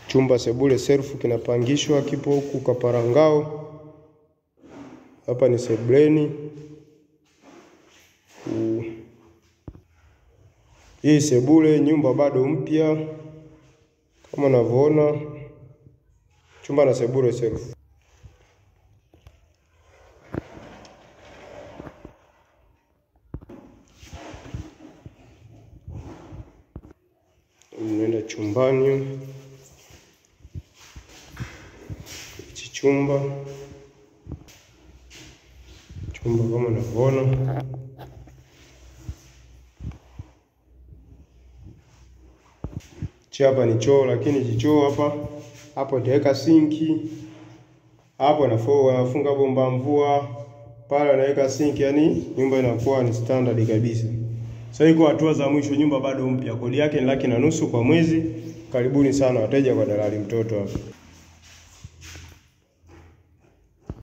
Chumba sebule self kinapangishwa, kipo huku Kaparangao. Hapa ni sebuleni. Hii sebule, nyumba bado mpya. Kama unavyoona, chumba na sebule self. Nenda chumbani. Chumba kama unavyoona. Hapa ni choo, lakini choo hapo itaweka sinki. Hapo wanafunga bomba mvua. Pale anaweka sinki, yani nyumba inakuwa ni standard kabisa. Sasa iko hatua za mwisho, nyumba bado mpya. Kodi yake ni 1,500 kwa mwezi. Karibuni sana wateja kwa Dalali Mtoto hapa.